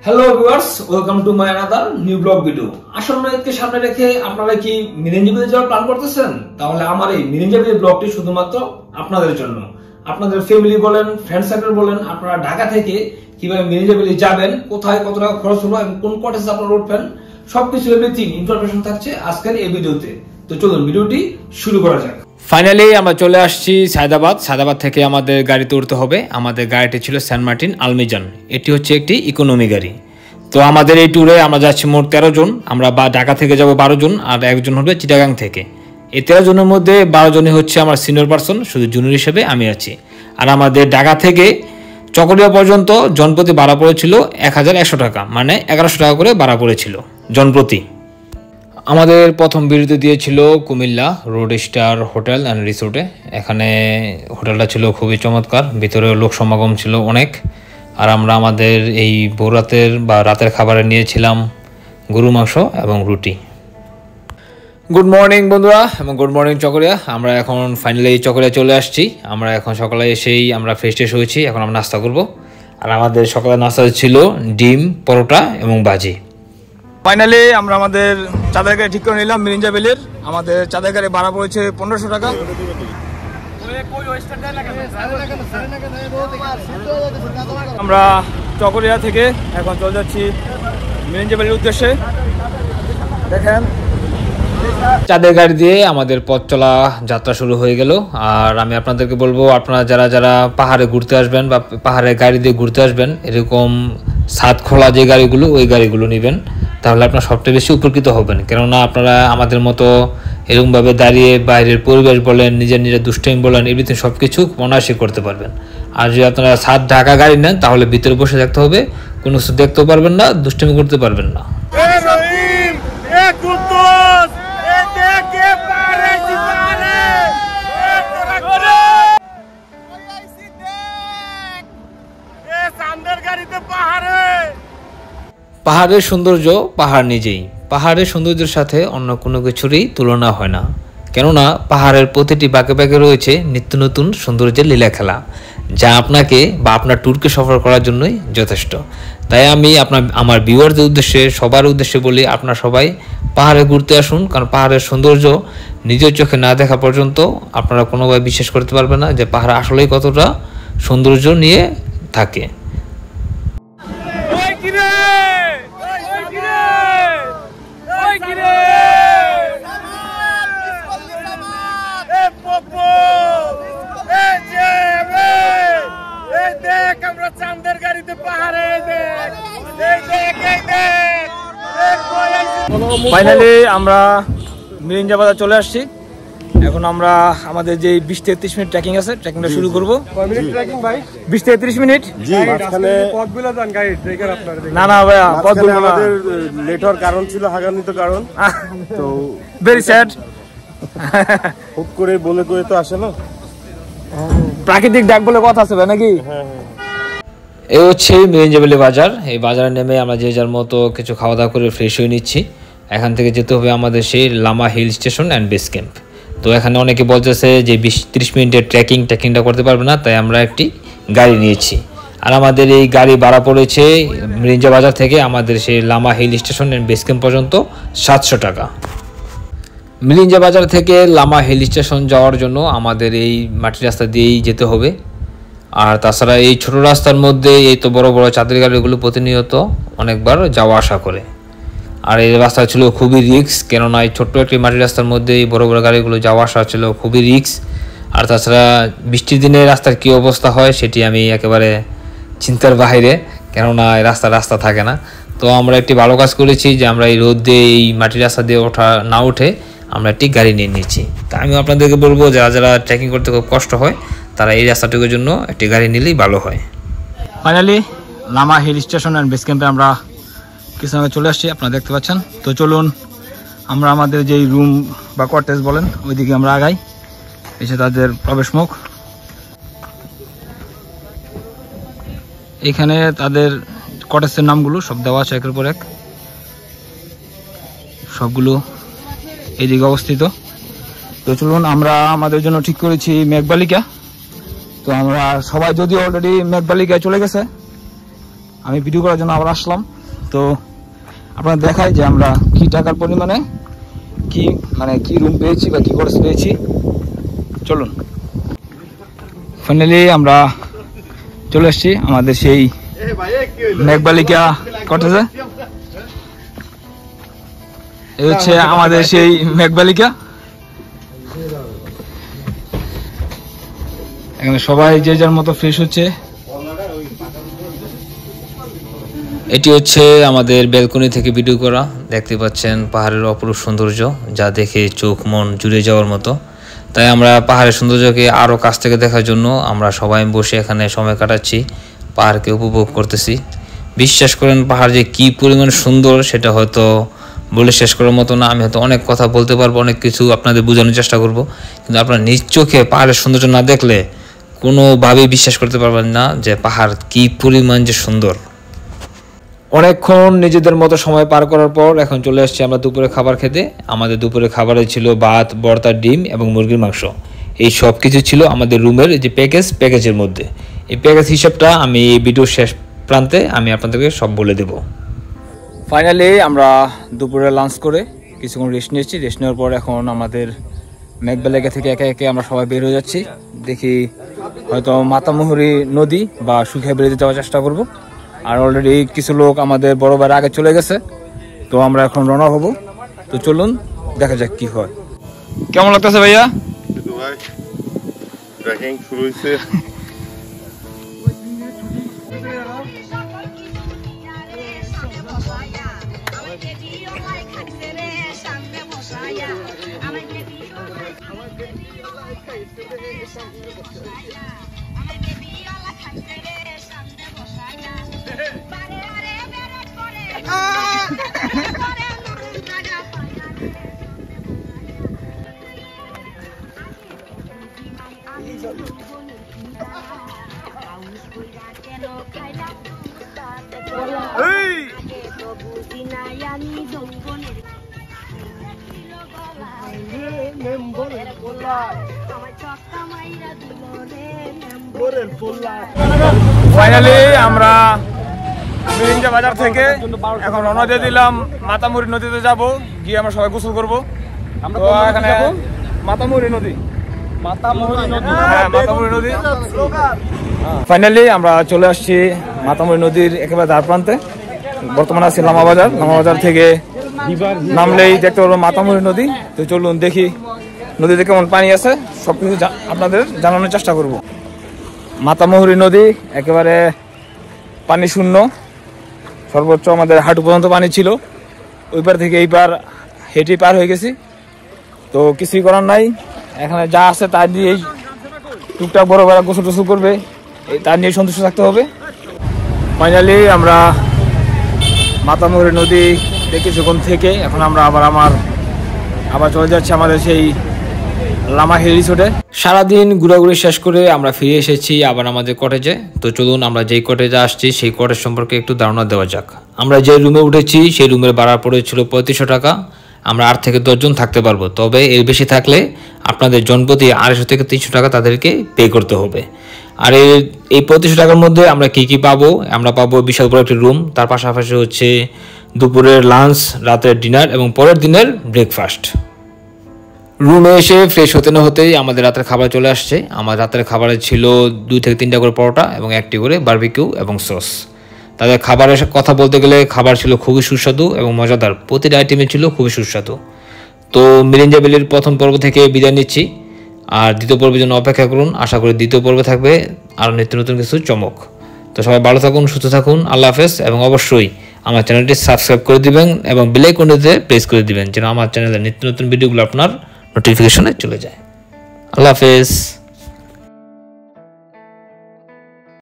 Hello viewers, welcome to my another new blog video. আসন্ন ঈদকে সামনে রেখে আপনারা কি মিরিঞ্জাবিলি যাওয়ার প্ল্যান করতেছেন? তাহলে আমার এই মিরিঞ্জাবিলি ব্লগটি শুধুমাত্র আপনাদের জন্য। আপনাদের ফ্যামিলি বলেন, ফ্রেন্ড সার্কেল বলেন, আপনারা ঢাকা থেকে কিভাবে মিরিঞ্জাবিলি যাবেন, কোথায় কত টাকা খরচ হলো এবং কোন কটেজে আপনারা উঠবেন, সবকিছু এভরিথিং ইনফরমেশন থাকছে আজকের এই ভিডিওতে। তো চলুন ভিডিওটি শুরু করা যাক। ফাইনালি আমরা চলে আসছি সায়দাবাদ থেকে আমাদের গাড়িতে উঠতে হবে। আমাদের গাড়িটি ছিল সেন্ট মার্টিন আলমিজান। এটি হচ্ছে একটি ইকোনমি গাড়ি। তো আমাদের এই ট্যুরে আমরা যাচ্ছি মোট 13 জন। আমরা ঢাকা থেকে যাব 12 জন, আর একজন হবে চিটাগাং থেকে। এই 13 জনের মধ্যে 12 জনই হচ্ছে আমার সিনিয়র পার্সন, শুধু জুনিয়র হিসেবে আমি আছি। আর আমাদের ঢাকা থেকে চকরিয়া পর্যন্ত জনপ্রতি ভাড়া পড়েছিল 1100 টাকা, মানে 1100 টাকা করে ভাড়া পড়েছিল জনপ্রতি। আমাদের প্রথম বিরতি দিয়েছিল Comilla road star hotel and রিসোর্টে। এখানে হোটেলটা ছিল খুবই চমৎকার, ভিতরে লোক সমাগম ছিল অনেক। আর আমরা আমাদের এই ভোররাতের বা রাতের খাবারে নিয়েছিলাম গরু মাংস এবং রুটি। গুড মর্নিং বন্ধুরা এবং গুড মর্নিং চকরিয়া। আমরা এখন ফাইনালি চকরিয়া চলে আসছি। আমরা এখন সকালে এসেই আমরা ফ্রেশ ট্রেশ হয়েছি, এখন আমরা নাস্তা করব। আর আমাদের সকালে নাস্তা ছিল ডিম, পরোটা এবং ভাজি। ফাইনালি আমরা আমাদের চাঁদের গাড়ি ঠিক করে নিলাম মিরিঞ্জাবিলির। আমাদের চাঁদের গাড়ি ভাড়া পড়েছে 1500 টাকা। আমরা চকরিয়া থেকে এখন চলে যাচ্ছি মিরিঞ্জাবিলির উদ্দেশ্যে। দেখেন চাঁদের গাড়ি দিয়ে আমাদের পথ চলা যাত্রা শুরু হয়ে গেল। আর আমি আপনাদেরকে বলবো, আপনারা যারা যারা পাহাড়ে ঘুরতে আসবেন বা পাহাড়ে গাড়ি দিয়ে ঘুরতে আসবেন, এরকম ছাদ খোলা যে গাড়িগুলো, ওই গাড়িগুলো নেবেন, তাহলে আপনারা সবচেয়ে বেশি উপকৃত হবেন। কেননা আপনারা আমাদের মতো এরকমভাবে দাঁড়িয়ে বাইরের পরিবেশ বলেন, নিজের দুষ্টাইম বলেন, এভরিথিং সব কিছু অনায়াসে করতে পারবেন। আর যদি আপনারা ছাদ ঢাকা গাড়ি নেন, তাহলে ভিতরে বসে থাকতে হবে, কোনো কিছু দেখতেও পারবেন না, দুষ্টাইম করতে পারবেন না। পাহাড়ের সৌন্দর্য পাহাড় নিজেই। পাহাড়ের সৌন্দর্যের সাথে অন্য কোনো কিছুরই তুলনা হয় না, কেননা পাহাড়ের প্রতিটি বাঁকে বাঁকে রয়েছে নিত্য নতুন সৌন্দর্যের লীলা খেলা, যা আপনাকে বা আপনার ট্যুরকে সফর করার জন্যই যথেষ্ট। তাই আমি আমার ভিউয়ারদের উদ্দেশ্যে, সবার উদ্দেশ্যে বলি, আপনারা সবাই পাহাড়ে ঘুরতে আসুন। কারণ পাহাড়ের সৌন্দর্য নিজের চোখে না দেখা পর্যন্ত আপনারা কোনোভাবে বিশ্বাস করতে পারবেন না যে পাহাড় আসলেই কতটা সৌন্দর্য নিয়ে থাকে। ফাইনালি আমরা মিরিঞ্জা বাজার চলে আসছি। এখন আমরা আমাদের যে 20-33 মিনিট ট্রেকিং আছে, ট্রেকিংটা শুরু করবো। 20-33 মিনিট। না না ভাইয়া, পথগুলো আমাদের লেট হওয়ার কারণ ছিল হাগানিত কারণ, তো ভেরি স্যাড। হুট করে বলে করে তো আসে না, প্রাকৃতিক ডাক বলে কথা আছে ভাই নাকি? এই হচ্ছে মিরিঞ্জাবিলি বাজার। এই বাজারে নেমে আমরা যে যার মতো কিছু খাওয়া দাওয়া করে ফ্রেশ হয়ে নিচ্ছি। এখান থেকে যেতে হবে আমাদের সেই Lama hill station and base camp. তো এখানে অনেকে বলতেছে যে 20-30 মিনিটের ট্রেকিংটা করতে পারবে না, তাই আমরা একটি গাড়ি নিয়েছি। আর আমাদের এই গাড়ি ভাড়া পড়েছে মিরিঞ্জা বাজার থেকে আমাদের সেই Lama hill station and base camp পর্যন্ত 700 টাকা। মিরিঞ্জা বাজার থেকে লামা হিল স্টেশন যাওয়ার জন্য আমাদের এই মাটির রাস্তা দিয়েই যেতে হবে। আর তাছাড়া এই ছোট রাস্তার মধ্যে এই তো বড় বড় চাঁদের গাড়িগুলো প্রতিনিয়ত অনেকবার যাওয়া আসা করে। আর এই রাস্তা ছিল খুবই রিস্ক, কেননা এই ছোট্ট একটি মাটির রাস্তার মধ্যে এই বড় বড় গাড়িগুলো যাওয়া আসা ছিল খুবই রিস্ক। আর তাছাড়া বৃষ্টির দিনে রাস্তার কী অবস্থা হয় সেটি আমি একেবারে চিন্তার বাইরে, কেননা এই রাস্তা থাকে না। তো আমরা একটি ভালো কাজ করেছি যে আমরা এই রোদ দিয়ে এই মাটির রাস্তা দিয়ে না উঠে আমরা একটি গাড়ি নিয়ে নিয়েছি। তা আমি আপনাদেরকে বলবো, যারা যারা ট্রেকিং করতে খুব কষ্ট হয়, তারা এই রাস্তাটুকুর জন্য একটি গাড়ি নিলেই ভালো হয়। Finally Lama hill station and base ক্যাম্পে আমরা কিছু আগে চলে আসছি, আপনারা দেখতে পাচ্ছেন। তো চলুন আমরা আমাদের যেই রুম বা কটেজ বলেন, ওইদিকে আমরা আগাই। এসে তাদের প্রবেশ মুখ, এখানে তাদের কটেজের নামগুলো সব দেওয়া আছে একের পর এক, সবগুলো এইদিকে অবস্থিত। তো চলুন আমরা আমাদের জন্য ঠিক করেছি মেঘবালিকা। তো আমরা সবাই যদি অলরেডি মেঘবালিকায় চলে গেছে, আমি ভিডিও করার জন্য আবার আসলাম। তো আপনারা দেখায় যে আমরা কি টাকার পরিমাণে কি রুম পেয়েছি বা কি কটেজ পেয়েছি। চলুন, ফাইনালি আমরা চলে এসেছি আমাদের সেই মেঘবালিকা কটেজে। এই হচ্ছে আমাদের সেই মেঘবালিকা। এখানে সবাই যে যার মতো ফ্রেশ হচ্ছে। এটি হচ্ছে আমাদের ব্যালকনি থেকে ভিডিও করা। দেখতে পাচ্ছেন পাহাড়ের অপরূপ সৌন্দর্য, যা দেখে চোখ মন জুড়ে যাওয়ার মতো। তাই আমরা পাহাড়ের সৌন্দর্যকে আরও কাছ থেকে দেখার জন্য আমরা সবাই বসে এখানে সময় কাটাচ্ছি, পাহাড়কে উপভোগ করতেছি। বিশ্বাস করেন পাহাড় যে কী পরিমাণ সুন্দর সেটা হয়তো বলে শেষ করার মতো না। আমি হয়তো অনেক কথা বলতে পারবো, অনেক কিছু আপনাদের বোঝানোর চেষ্টা করব, কিন্তু আপনারা নিজ চোখে পাহাড়ের সৌন্দর্য না দেখলে কোনোভাবেই বিশ্বাস করতে পারবেন না যে পাহাড় কী পরিমাণ যে সুন্দর। অনেকক্ষণ নিজেদের মতো সময় পার করার পর এখন চলে আসছি আমরা দুপুরে খাবার খেতে। আমাদের দুপুরে খাবারে ছিল ভাত, ভর্তা, ডিম এবং মুরগির মাংস। এই সব কিছু ছিল আমাদের রুমের যে প্যাকেজের মধ্যে। এই প্যাকেজ হিসাবটা আমি এই ভিডিওর শেষ প্রান্তে আমি আপনাদেরকে সব বলে দেব। ফাইনালি আমরা দুপুরে লাঞ্চ করে কিছুক্ষণ রেস্ট নিয়েছি। রেস্ট নেওয়ার পর এখন আমাদের মেঘবালিকা থেকে একে একে আমরা সবাই বের হয়ে যাচ্ছি। দেখি হয়তো মাতামুহুরী নদী বা সুখিয়া ব্রিজে যাওয়ার চেষ্টা করব। আর অলরেডি কিছু লোক আমাদের বড় ভাইয়ের আগে চলে গেছে, তো আমরা এখন রওনা হব। তো চলুন দেখা যাক কি হয়। কেমন লাগতেছে ভাইয়া? ভাই ট্রেকিং শুরু হয়েছে। ফাইনালি আমরা মিরিঞ্জা বাজার থেকে এখন রওনা দিয়ে দিলাম মাতামুহুরী নদীতে যাব, গিয়ে আমরা সবাই গোসল করবো। তো এখানে মাতামুহুরী নদী, হ্যাঁ মাতামুহুরী নদী। ফাইনালি আমরা চলে আসছি মাতামুহুরী নদীর একেবারে দ্বার প্রান্তে। বর্তমানে আছি লামাবাজার থেকে নামলেই দেখতে পারবো মাতামুহুরী নদী। তো চলুন দেখি নদীতে কেমন পানি আছে, সবকিছু আপনাদের জানানোর চেষ্টা করব। মাতামুহুরী নদী একেবারে পানি শূন্য, সর্বোচ্চ আমাদের হাঁটু পর্যন্ত পানি ছিল। ওই পার থেকে এই পার হেঁটে পার হয়ে গেছি। তো কিছুই করার নাই, এখানে যা আছে তার দিয়েই টুকটাক বড় বড় গোসল টোসল করবে, তার নিয়ে সন্তুষ্ট থাকতে হবে। ফাইনালি আমরা মাতামুহুরী নদী কিছুক্ষণ থেকে এখন আমরা আবার চলে যাচ্ছি আমাদের সেই লামাহিল রিসোর্টে। সারাদিন ঘোরাঘুরি শেষ করে আমরা ফিরে এসেছি আবার আমাদের কটেজে। তো চলুন আমরা যেই কটেজে আসছি সেই কটেজ সম্পর্কে একটু ধারণা দেওয়া যাক। আমরা যে রুমে উঠেছি সেই রুমের ভাড়া পড়েছিল 3500 টাকা। আমরা 8 থেকে 10 জন থাকতে পারবো, তবে এর বেশি থাকলে আপনাদের জনপ্রতি 250 থেকে 300 টাকা তাদেরকে পে করতে হবে। আর এই 3500 টাকার মধ্যে আমরা কি পাবো? আমরা পাবো বিশাল বড় একটি রুম, তার পাশাপাশি হচ্ছে দুপুরের লাঞ্চ, রাতের ডিনার এবং পরের দিনের ব্রেকফাস্ট। রুমে এসে ফ্রেশ হতে না হতেই আমাদের রাতের খাবার চলে আসছে। আমার রাতের খাবারে ছিল 2 থেকে 3টা করে পরোটা এবং 1টি করে বারবিকিউ এবং সস। তাদের খাবারের কথা বলতে গেলে খাবার ছিল খুবই সুস্বাদু এবং মজাদার, প্রতিটা আইটেমে ছিল খুবই সুস্বাদু। তো মিরিঞ্জা ভ্যালির প্রথম পর্ব থেকে বিদায় নিচ্ছি, আর দ্বিতীয় পর্বের জন্য অপেক্ষা করুন। আশা করি দ্বিতীয় পর্বে থাকবে আরও নিত্য নতুন কিছু চমক। তো সবাই ভালো থাকুন, সুস্থ থাকুন, আল্লাহ হাফেজ। এবং অবশ্যই আমার চ্যানেলটি সাবস্ক্রাইব করে দিবেন এবং বেল আইকনটিতে প্রেস করে দিবেন যেন আমার চ্যানেলের নিত্য নতুন ভিডিওগুলো আপনার নোটিফিকেশনে চলে যায়। আল্লাহ হাফেজ।